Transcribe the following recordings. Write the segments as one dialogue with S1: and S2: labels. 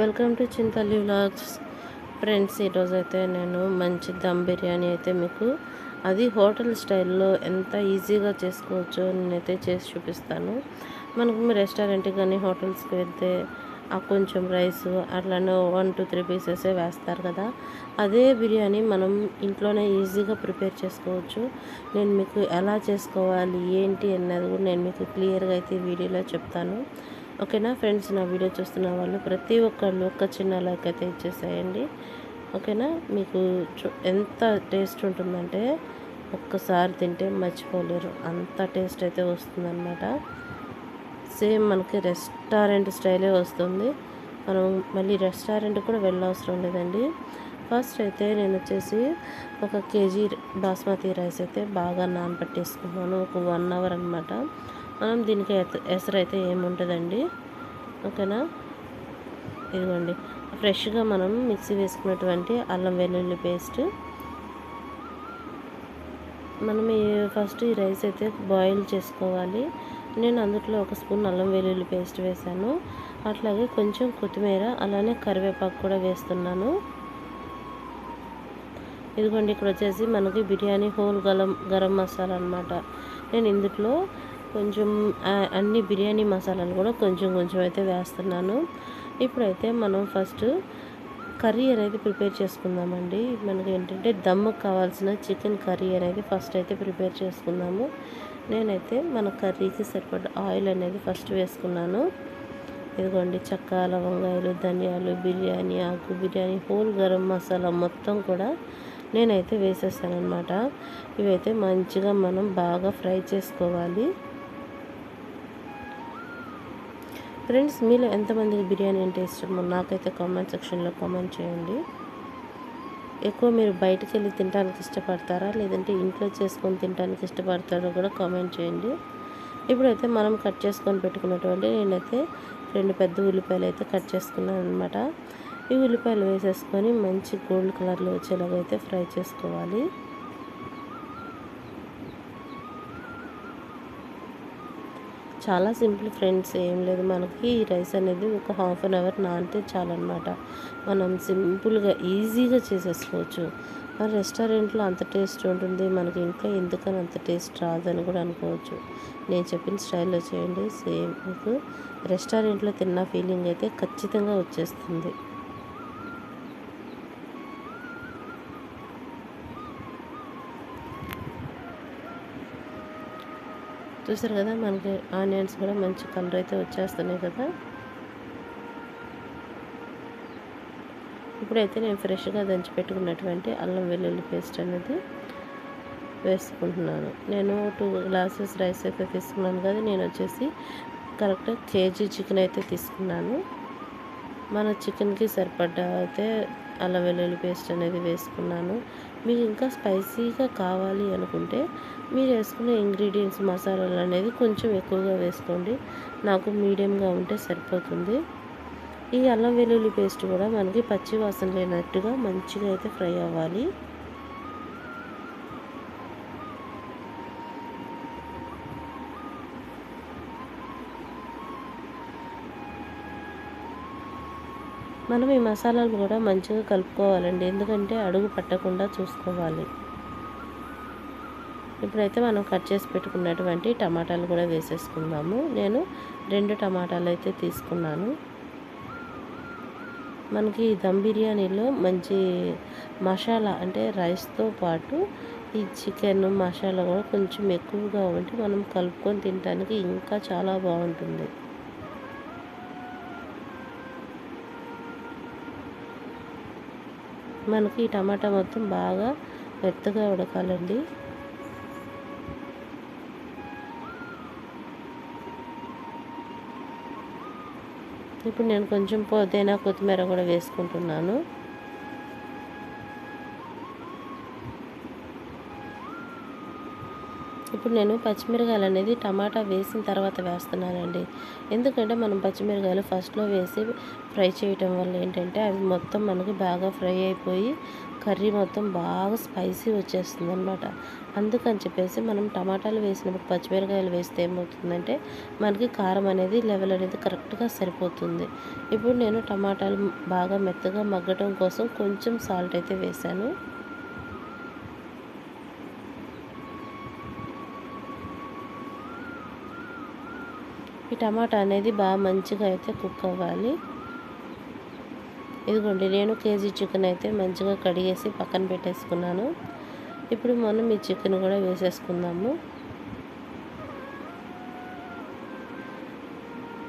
S1: Welcome to Chintalli vlogs. Friends, ఈరోజైతే నేను మంచి దమ్ బిర్యానీ అయితే మీకు అది హోటల్ స్టైల్లో ఎంత ఈజీగా చేసుకోవచ్చో నేనైతే చేసి చూపిస్తాను. మనకు రెస్టారెంట్కి కానీ హోటల్స్కి వెళ్తే ఆ కొంచెం రైస్ అట్లానే 1-2-3 పీసెసే వేస్తారు కదా. అదే బిర్యానీ మనం ఇంట్లోనే ఈజీగా ప్రిపేర్ చేసుకోవచ్చు. నేను మీకు ఎలా చేసుకోవాలి ఏంటి అన్నది కూడా నేను మీకు క్లియర్గా అయితే ఈ వీడియోలో చెప్తాను. ఓకేనా ఫ్రెండ్స్, నా వీడియో చూస్తున్న వాళ్ళు ప్రతి ఒక్కళ్ళు ఒక చిన్న లైక్ అయితే ఇచ్చేసేయండి. ఓకేనా, మీకు ఎంత టేస్ట్ ఉంటుందంటే ఒక్కసారి తింటే మర్చిపోలేరు, అంత టేస్ట్ అయితే వస్తుందన్నమాట. సేమ్ మనకి రెస్టారెంట్ స్టైలే వస్తుంది. మనం మళ్ళీ రెస్టారెంట్ కూడా వెళ్ళవసరం లేదండి. ఫస్ట్ అయితే నేను వచ్చేసి 1 కేజీ బాస్మతి రైస్ అయితే బాగా నానబెట్టేసుకున్నాను, ఒక 1 అవర్ అనమాట. మనం దీనికి ఎసరైతే ఏముంటుందండి. ఓకేనా, ఇదిగోండి ఫ్రెష్గా మనం మిక్సీ వేసుకున్నటువంటి అల్లం వెల్లుల్లి పేస్ట్. మనం ఫస్ట్ ఈ రైస్ అయితే బాయిల్ చేసుకోవాలి. నేను అందులో 1 స్పూన్ అల్లం వెల్లుల్లి పేస్ట్ వేసాను. అట్లాగే కొంచెం కొత్తిమీర అలానే కరివేపాకు కూడా వేస్తున్నాను. ఇదిగోండి, ఇక్కడ వచ్చేసి మనకి బిర్యానీ హోల్ గరం మసాలా అనమాట. నేను ఇందులో కొంచెం అన్ని బిర్యానీ మసాలాలు కూడా కొంచెం కొంచెం అయితే వేస్తున్నాను. ఇప్పుడైతే మనం ఫస్ట్ కర్రీ అనేది ప్రిపేర్ చేసుకుందామండి. మనకి ఏంటంటే దమ్ముకు కావాల్సిన చికెన్ కర్రీ అనేది ఫస్ట్ అయితే ప్రిపేర్ చేసుకుందాము. నేనైతే మన కర్రీకి సరిపడ్డ ఆయిల్ అనేది ఫస్ట్ వేసుకున్నాను. ఇదిగోండి, చెక్క, లవంగాయలు, ధనియాలు, బిర్యానీ ఆకు, బిర్యానీ హోల్ గరం మసాలా మొత్తం కూడా నేనైతే వేసేసాను అనమాట. ఇవైతే మంచిగా మనం బాగా ఫ్రై చేసుకోవాలి. ఫ్రెండ్స్, మీలో ఎంతమందికి బిర్యానీ అంటే ఇష్టమో నాకైతే కామెంట్ సెక్షన్లో కామెంట్ చేయండి. ఎక్కువ మీరు బయటకు వెళ్ళి తినడానికి ఇష్టపడతారా, లేదంటే ఇంట్లో చేసుకొని తినడానికి ఇష్టపడతారో కూడా కామెంట్ చేయండి. ఇప్పుడైతే మనం కట్ చేసుకొని పెట్టుకున్నటువంటి నేనైతే 2 పెద్ద ఉల్లిపాయలు అయితే కట్ చేసుకున్నాను అనమాట. ఈ ఉల్లిపాయలు వేసేసుకొని మంచి గోల్డ్ కలర్లో వచ్చేలాగా అయితే ఫ్రై చేసుకోవాలి. చాలా సింపుల్ ఫ్రెండ్స్, ఏం లేదు. మనకి ఈ రైస్ అనేది ఒక ½ అన్ అవర్ నానితే చాలన్నమాట. మనం సింపుల్గా ఈజీగా చేసేసుకోవచ్చు. మన రెస్టారెంట్లో అంత టేస్ట్ ఉంటుంది, మనకి ఇంట్లో ఎందుకని అంత టేస్ట్ రాదని కూడా అనుకోవచ్చు. నేను చెప్పిన స్టైల్లో చేయండి, సేమ్ మీకు రెస్టారెంట్లో తిన్న ఫీలింగ్ అయితే ఖచ్చితంగా వచ్చేస్తుంది. చూసారు కదా, మనకి ఆనియన్స్ కూడా మంచి కలర్ అయితే వచ్చేస్తున్నాయి కదా. ఇప్పుడైతే నేను ఫ్రెష్గా దంచి పెట్టుకున్నటువంటి అల్లం వెల్లుల్లి పేస్ట్ అనేది వేసుకుంటున్నాను. నేను 2 గ్లాసెస్ రైస్ అయితే తీసుకున్నాను కదా. నేను వచ్చేసి కరెక్ట్గా కేజీ చికెన్ అయితే తీసుకున్నాను. మన చికెన్కి సరిపడ్డ అయితే అల్లం వెల్లుల్లి పేస్ట్ అనేది వేసుకున్నాను. మీకు ఇంకా స్పైసీగా కావాలి అనుకుంటే మీరు వేసుకునే ఇంగ్రీడియంట్స్ మసాలాలు అనేది కొంచెం ఎక్కువగా వేసుకోండి. నాకు మీడియంగా ఉంటే సరిపోతుంది. ఈ అల్లం వెల్లుల్లి పేస్ట్ కూడా మనకి పచ్చి వాసన లేనట్టుగా మంచిగా అయితే ఫ్రై అవ్వాలి. మనం ఈ మసాలాలు కూడా మంచిగా కలుపుకోవాలండి, ఎందుకంటే అడుగు పట్టకుండా చూసుకోవాలి. ఇప్పుడైతే మనం కట్ చేసి పెట్టుకున్నటువంటి టమాటాలు కూడా వేసేసుకుందాము. నేను 2 టమాటాలు అయితే తీసుకున్నాను. మనకి దమ్ బిర్యానీలో మంచి మసాలా అంటే రైస్తో పాటు ఈ చికెన్ మసాలా కూడా కొంచెం ఎక్కువగా ఉంటే మనం కలుపుకొని తినడానికి ఇంకా చాలా బాగుంటుంది. మనకి ఈ టమాటా మొత్తం బాగా మెత్తగా ఉడకాలండి. ఇప్పుడు నేను కొంచెం పుదీనా కొత్తిమీర కూడా వేసుకుంటున్నాను. ఇప్పుడు నేను పచ్చిమిరకాయలు అనేది టమాటా వేసిన తర్వాత వేస్తున్నానండి. ఎందుకంటే మనం పచ్చిమిరకాయలు ఫస్ట్లో వేసి ఫ్రై చేయటం వల్ల ఏంటంటే అవి మొత్తం మనకి బాగా ఫ్రై అయిపోయి కర్రీ మొత్తం బాగా స్పైసీ వచ్చేస్తుంది అనమాట. అందుకని చెప్పేసి మనం టమాటాలు వేసినప్పుడు పచ్చిమిరకాయలు వేస్తే ఏమవుతుందంటే మనకి కారం అనేది లెవెల్ అనేది కరెక్ట్గా సరిపోతుంది. ఇప్పుడు నేను టమాటాలు బాగా మెత్తగా మగ్గటం కోసం కొంచెం సాల్ట్ అయితే వేశాను. ఈ టమాటా అనేది బాగా మంచిగా అయితే కుక్ అవ్వాలి. ఇదిగోండి, నేను కేజీ చికెన్ అయితే మంచిగా కడిగేసి పక్కన పెట్టేసుకున్నాను. ఇప్పుడు మనం ఈ చికెన్ కూడా వేసేసుకుందాము.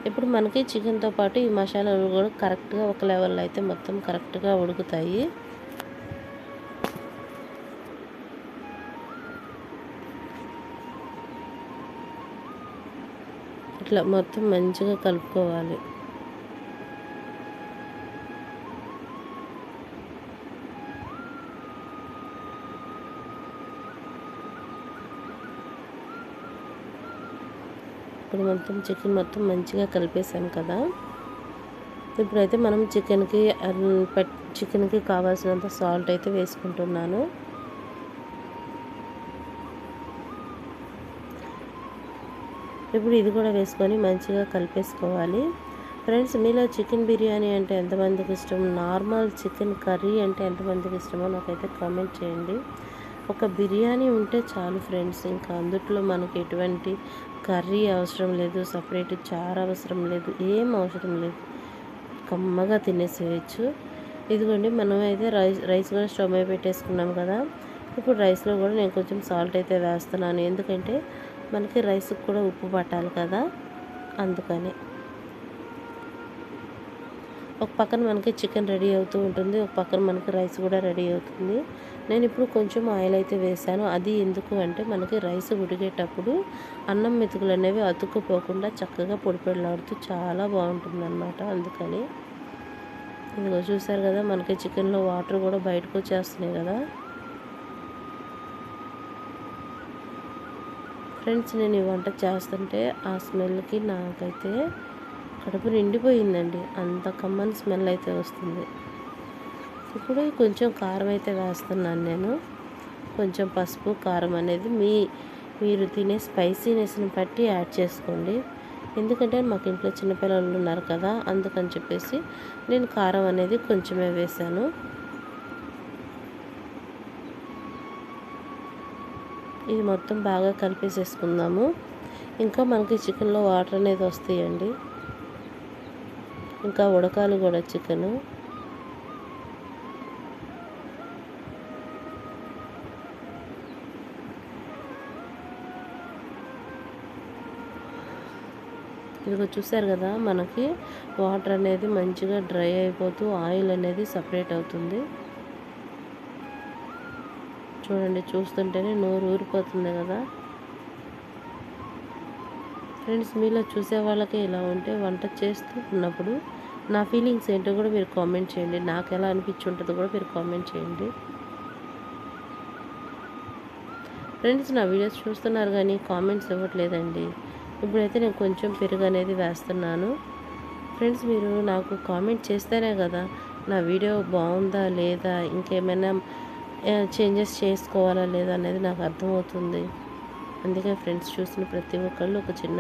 S1: ఇప్పుడు మనకి చికెన్తో పాటు ఈ మసాలాలు కూడా కరెక్ట్గా ఒక లెవెల్లో అయితే మొత్తం కరెక్ట్గా ఉడుకుతాయి. ఇట్లా మొత్తం మంచిగా కలుపుకోవాలి. ఇప్పుడు మొత్తం చికెన్ మొత్తం మంచిగా కలిపేసాం కదా. ఇప్పుడైతే మనం చికెన్కి కావాల్సినంత సాల్ట్ అయితే వేసుకుంటున్నాను. ఇప్పుడు ఇది కూడా వేసుకొని మంచిగా కలిపేసుకోవాలి. ఫ్రెండ్స్, మీలో చికెన్ బిర్యానీ అంటే ఎంతమందికి ఇష్టం, నార్మల్ చికెన్ కర్రీ అంటే ఎంతమందికి ఇష్టమో నాకైతే కామెంట్ చేయండి. ఒక బిర్యానీ ఉంటే చాలు ఫ్రెండ్స్, ఇంకా అందుట్లో మనకి ఎటువంటి కర్రీ అవసరం లేదు, సపరేట్ చారు అవసరం లేదు, ఏం అవసరం లేదు, కమ్మగా తినేసేయచ్చు. ఇదిగోండి, మనం అయితే రైస్ కూడా స్టవ్ మీద పెట్టేసుకున్నాం కదా. ఇప్పుడు రైస్లో కూడా నేను కొంచెం సాల్ట్ అయితే వేస్తున్నాను, ఎందుకంటే మనకి రైస్కి కూడా ఉప్పు పట్టాలి కదా, అందుకని. ఒక పక్కన మనకి చికెన్ రెడీ అవుతూ ఉంటుంది, ఒక పక్కన మనకి రైస్ కూడా రెడీ అవుతుంది. నేను ఇప్పుడు కొంచెం ఆయిల్ అయితే వేసాను. అది ఎందుకు అంటే మనకి రైస్ ఉడికేటప్పుడు అన్నం మెతుకులు అనేవి అతుక్కుపోకుండా చక్కగా పొడిలాడుతూ చాలా బాగుంటుంది అన్నమాట, అందుకని. ఇదిగో చూసారు కదా, మనకి చికెన్లో వాటర్ కూడా బయటకు వచ్చేస్తున్నాయి కదా. ఫ్రెండ్స్, నేను ఈ వంట చేస్తుంటే ఆ స్మెల్కి నాకైతే కడుపు నిండిపోయిందండి, అంత కమ్మని స్మెల్ అయితే వస్తుంది. ఇప్పుడు కొంచెం కారం అయితే వేస్తున్నాను నేను. కొంచెం పసుపు, కారం అనేది మీరు తినే స్పైసీనెస్ని బట్టి యాడ్ చేసుకోండి. ఎందుకంటే మాకు ఇంట్లో చిన్నపిల్లలు ఉన్నారు కదా, అందుకని చెప్పేసి నేను కారం అనేది కొంచెమే వేశాను. ఇది మొత్తం బాగా కలిపేసేసుకుందాము. ఇంకా మనకి చికెన్లో వాటర్ అనేది వస్తాయండి, ఇంకా ఉడకాలి కూడా చికెను. ఇదిగో చూసారు కదా, మనకి వాటర్ అనేది మంచిగా డ్రై అయిపోతూ ఆయిల్ అనేది సపరేట్ అవుతుంది. చూడండి, చూస్తుంటేనే నోరు ఊరిపోతుంది కదా. ఫ్రెండ్స్, మీలో చూసే వాళ్ళకి ఇలా ఉంటే వంట చేస్తూ ఉన్నప్పుడు నా ఫీలింగ్స్ ఏంటో కూడా మీరు కామెంట్ చేయండి, నాకు ఎలా అనిపించుంటుందో కూడా మీరు కామెంట్ చేయండి. ఫ్రెండ్స్, నా వీడియోస్ చూస్తున్నారు కానీ కామెంట్స్ ఇవ్వట్లేదండి. ఇప్పుడైతే నేను కొంచెం పెరుగు అనేది వేస్తున్నాను. ఫ్రెండ్స్, మీరు నాకు కామెంట్ చేస్తేనే కదా నా వీడియో బాగుందా లేదా, ఇంకేమైనా చేంజెస్ చేసుకోవాలా లేదా అనేది నాకు అర్థమవుతుంది. అందుకే ఫ్రెండ్స్, చూసిన ప్రతి ఒక్కళ్ళు ఒక చిన్న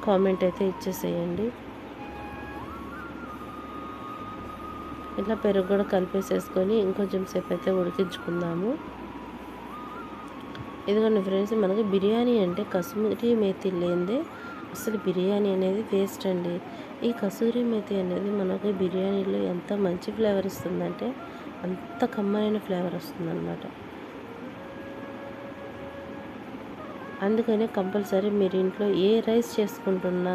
S1: కామెంట్ అయితే ఇచ్చేసేయండి. ఇట్లా పెరుగు కూడా కలిపేసేసుకొని ఇంకొంచెం సేపు అయితే ఉడికించుకుందాము. ఇదిగోండి ఫ్రెండ్స్, మనకి బిర్యానీ అంటే కసూరి మేతి లేనిదే అసలు బిర్యానీ అనేది వేస్ట్ అండి. ఈ కసూరి మేతి అనేది మనకి బిర్యానీలో ఎంత మంచి ఫ్లేవర్ ఇస్తుందంటే అంత కమ్మనైన ఫ్లేవర్ వస్తుందన్నమాట. అందుకనే కంపల్సరీ మీరు ఇంట్లో ఏ రైస్ చేసుకుంటున్నా,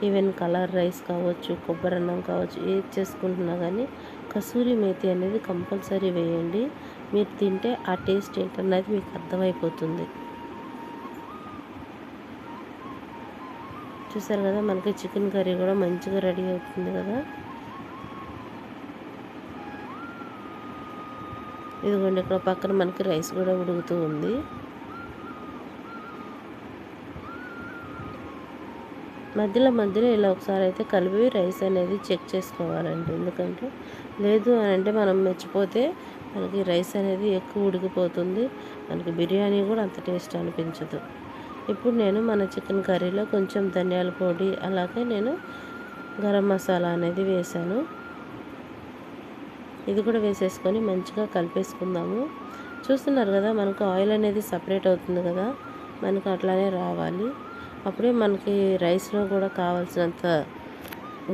S1: ఈవెన్ కలర్ రైస్ కావచ్చు, కొబ్బరి అన్నం కావచ్చు, ఏది చేసుకుంటున్నా కానీ కసూరి మేతి అనేది కంపల్సరీ వేయండి. మీరు తింటే ఆ టేస్ట్ ఏంటన్నది మీకు అర్థమైపోతుంది. చూసారు కదా, మనకి చికెన్ కర్రీ కూడా మంచిగా రెడీ అవుతుంది కదా. ఇదిగోండి, ఇక్కడ పక్కన మనకి రైస్ కూడా ఉడుకుతూ ఉంది. మధ్యలో ఇలా ఒకసారి అయితే కలిపి రైస్ అనేది చెక్ చేసుకోవాలండి. ఎందుకంటే లేదు అని అంటే మనం మెచ్చిపోతే మనకి రైస్ అనేది ఎక్కువ ఉడికిపోతుంది, మనకి బిర్యానీ కూడా అంత టేస్ట్ అనిపించదు. ఇప్పుడు నేను మన చికెన్ కర్రీలో కొంచెం ధనియాల పొడి, అలాగే నేను గరం మసాలా అనేది వేసాను. ఇది కూడా వేసేసుకొని మంచిగా కలిపేసుకుందాము. చూస్తున్నారు కదా, మనకు ఆయిల్ అనేది సపరేట్ అవుతుంది కదా, మనకు అట్లానే రావాలి. అప్పుడే మనకి రైస్లో కూడా కావాల్సినంత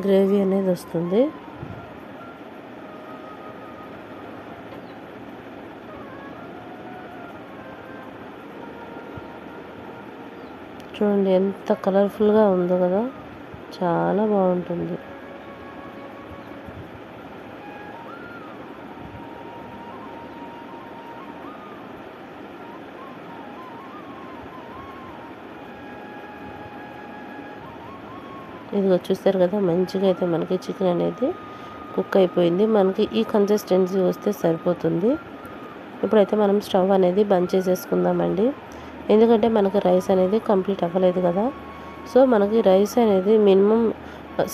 S1: గ్రేవీ అనేది వస్తుంది. చూడండి ఎంత కలర్ఫుల్గా ఉందో కదా, చాలా బాగుంటుంది. ఇదిగో చూస్తారు కదా, మంచిగా అయితే మనకి చికెన్ అనేది కుక్ అయిపోయింది. మనకి ఈ కన్సిస్టెన్సీ వస్తే సరిపోతుంది. ఇప్పుడైతే మనం స్టవ్ అనేది బంద్ చేసేసుకుందామండి, ఎందుకంటే మనకి రైస్ అనేది కంప్లీట్ అవ్వలేదు కదా. సో మనకి రైస్ అనేది మినిమం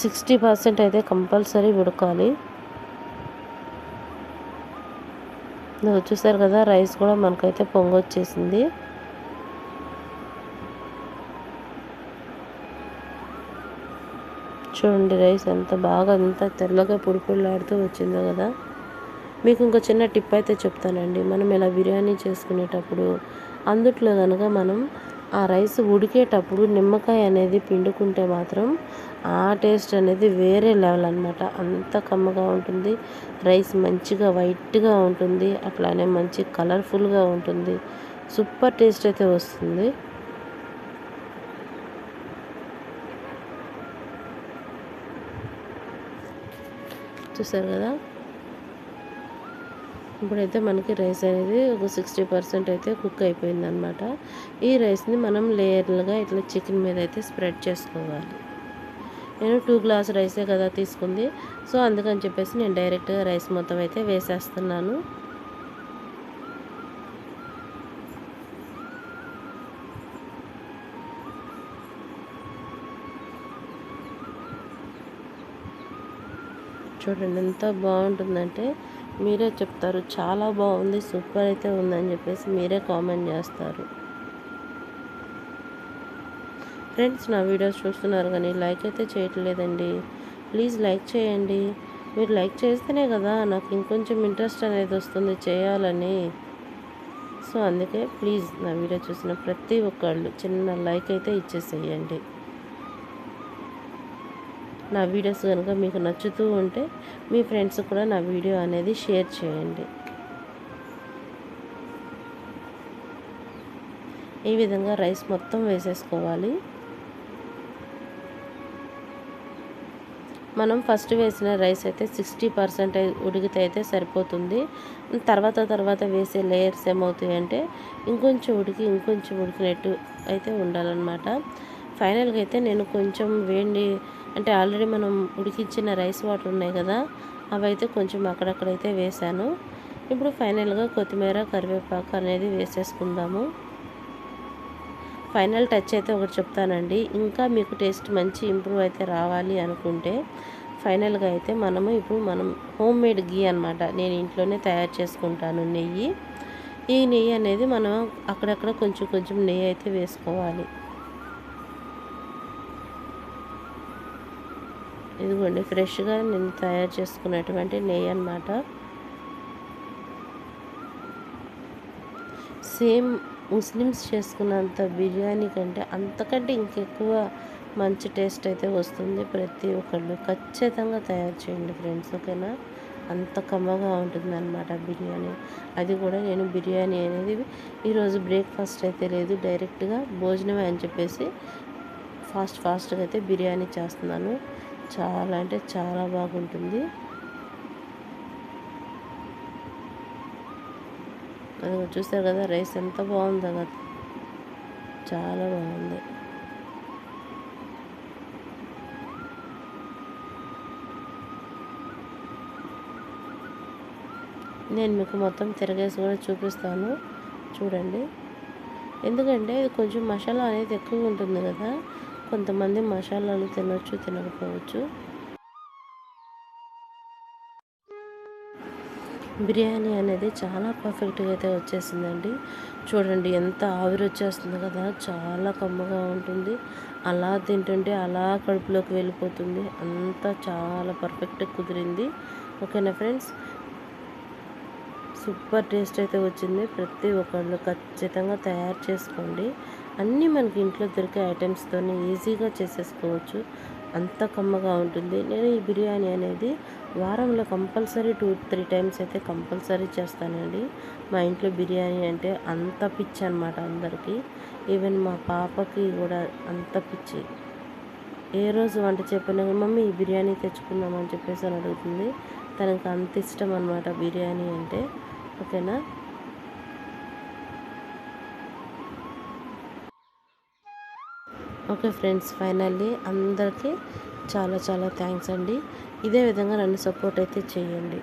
S1: 60% అయితే కంపల్సరీ ఉడకాలి. చూసారు కదా, రైస్ కూడా మనకైతే పొంగొచ్చేసింది. చూడండి రైస్ ఎంత బాగా ఎంత తెల్లగా పొడిలాడుతూ వచ్చిందో కదా. మీకు ఇంకో చిన్న టిప్ అయితే చెప్తానండి. మనం ఇలా బిర్యానీ చేసుకునేటప్పుడు అందుట్లో కనుక మనం ఆ రైస్ ఉడికేటప్పుడు నిమ్మకాయ అనేది పిండుకుంటే మాత్రం ఆ టేస్ట్ అనేది వేరే లెవెల్ అనమాట. అంత కమ్మగా ఉంటుంది, రైస్ మంచిగా వైట్గా ఉంటుంది, అట్లానే మంచి కలర్ఫుల్గా ఉంటుంది, సూపర్ టేస్ట్ అయితే వస్తుంది. చూసారు కదా, ఇప్పుడైతే మనకి రైస్ అనేది ఒక 60% అయితే కుక్ అయిపోయిందనమాట. ఈ రైస్ని మనం లేయర్లుగా ఇట్లా చికెన్ మీద అయితే స్ప్రెడ్ చేసుకోవాలి. నేను 2 గ్లాస్ రైసే కదా తీసుకుంది, సో అందుకని చెప్పేసి నేను డైరెక్ట్గా రైస్ మొత్తం అయితే వేసేస్తున్నాను. చూడండి ఎంత బాగుంటుందంటే మీరే చెప్తారు, చాలా బాగుంది, సూపర్ అయితే ఉందని చెప్పేసి మీరే కామెంట్ చేస్తారు. ఫ్రెండ్స్, నా వీడియోస్ చూస్తున్నారు కానీ లైక్ అయితే చేయట్లేదండి. ప్లీజ్ లైక్ చేయండి. మీరు లైక్ చేస్తేనే కదా నాకు ఇంకొంచెం ఇంట్రెస్ట్ అనేది వస్తుంది చేయాలని. సో అందుకే ప్లీజ్ నా వీడియో చూసిన ప్రతి ఒక్కళ్ళు చిన్న లైక్ అయితే ఇచ్చేసేయండి. నా వీడియోస్ కనుక మీకు నచ్చుతూ ఉంటే మీ ఫ్రెండ్స్ కూడా నా వీడియో అనేది షేర్ చేయండి. ఈ విధంగా రైస్ మొత్తం వేసేసుకోవాలి. మనం ఫస్ట్ వేసిన రైస్ అయితే 60% ఉడికితే అయితే సరిపోతుంది. తర్వాత వేసే లేయర్స్ ఏమవుతాయంటే ఇంకొంచెం ఉడికినట్టు అయితే ఉండాలన్నమాట. ఫైనల్గా అయితే నేను కొంచెం వేడి అంటే ఆల్రెడీ మనం ఉడికించిన రైస్ వాటర్ ఉన్నాయి కదా, అవైతే కొంచెం అక్కడక్కడైతే వేసాను. ఇప్పుడు ఫైనల్గా కొత్తిమీర, కరివేపాకు అనేది వేసేసుకుందాము. ఫైనల్ టచ్ అయితే ఒకటి చెప్తానండి, ఇంకా మీకు టేస్ట్ మంచి ఇంప్రూవ్ అయితే రావాలి అనుకుంటే ఫైనల్గా అయితే మనం హోమ్ మేడ్ గీ అనమాట, నేను ఇంట్లోనే తయారు చేసుకుంటాను నెయ్యి. ఈ నెయ్యి అనేది మనం అక్కడక్కడ కొంచెం నెయ్యి అయితే వేసుకోవాలి. ఇదిగోండి ఫ్రెష్గా నేను తయారు చేసుకున్నటువంటి నెయ్యి అన్నమాట. సేమ్ ముస్లిమ్స్ చేసుకున్నంత బిర్యానీ కంటే అంతకంటే ఇంకెక్కువ మంచి టేస్ట్ అయితే వస్తుంది. ప్రతి ఒక్కళ్ళు ఖచ్చితంగా తయారు చేయండి ఫ్రెండ్స్, ఓకేనా. అంత కమ్మగా ఉంటుందన్నమాట బిర్యానీ. అది కూడా నేను బిర్యానీ అనేది ఈరోజు బ్రేక్ఫాస్ట్ అయితే లేదు, డైరెక్ట్గా భోజనమే అని చెప్పేసి ఫాస్ట్గా అయితే బిర్యానీ చేస్తున్నాను. చాలా అంటే చాలా బాగుంటుంది. అది చూస్తారు కదా, రైస్ ఎంత బాగుందో కదా, చాలా బాగుంది. నేను మీకు మొత్తం తిరగేసి కూడా చూపిస్తాను చూడండి. ఎందుకంటే ఇది కొంచెం మసాలా అనేది ఎక్కువ ఉంటుంది కదా, కొంతమంది మసాలాలు తినొచ్చు, తినకపోవచ్చు. బిర్యానీ అనేది చాలా పర్ఫెక్ట్గా అయితే వచ్చేసిందండి. చూడండి ఎంత ఆవిరి వచ్చేస్తుంది కదా, చాలా కమ్మగా ఉంటుంది. అలా తింటుంటే అలా కడుపులోకి వెళ్ళిపోతుంది. అంతా చాలా పర్ఫెక్ట్గా కుదిరింది. ఓకేనా ఫ్రెండ్స్, సూపర్ టేస్ట్ అయితే వచ్చింది. ప్రతి ఒక్కళ్ళు ఖచ్చితంగా తయారు చేసుకోండి. అన్నీ మనకి ఇంట్లో దొరికే ఐటమ్స్తోని ఈజీగా చేసేసుకోవచ్చు. అంత కమ్మగా ఉంటుంది. నేను ఈ బిర్యానీ అనేది వారంలో కంపల్సరీ 2-3 టైమ్స్ అయితే కంపల్సరీ చేస్తానండి. మా ఇంట్లో బిర్యానీ అంటే అంత పిచ్చి అనమాట అందరికీ. ఈవెన్ మా పాపకి కూడా అంత పిచ్చి. ఏ రోజు వంట చెప్పినా మమ్మీ ఈ బిర్యానీ తెచ్చుకుందామని చెప్పేసి అని అడుగుతుంది. తనకు అంత ఇష్టం అనమాట బిర్యానీ అంటే. ఓకేనా. ఓకే ఫ్రెండ్స్, ఫైనల్లీ అందరికీ చాలా చాలా థ్యాంక్స్ అండి. ఇదే విధంగా నన్ను సపోర్ట్ అయితే చేయండి.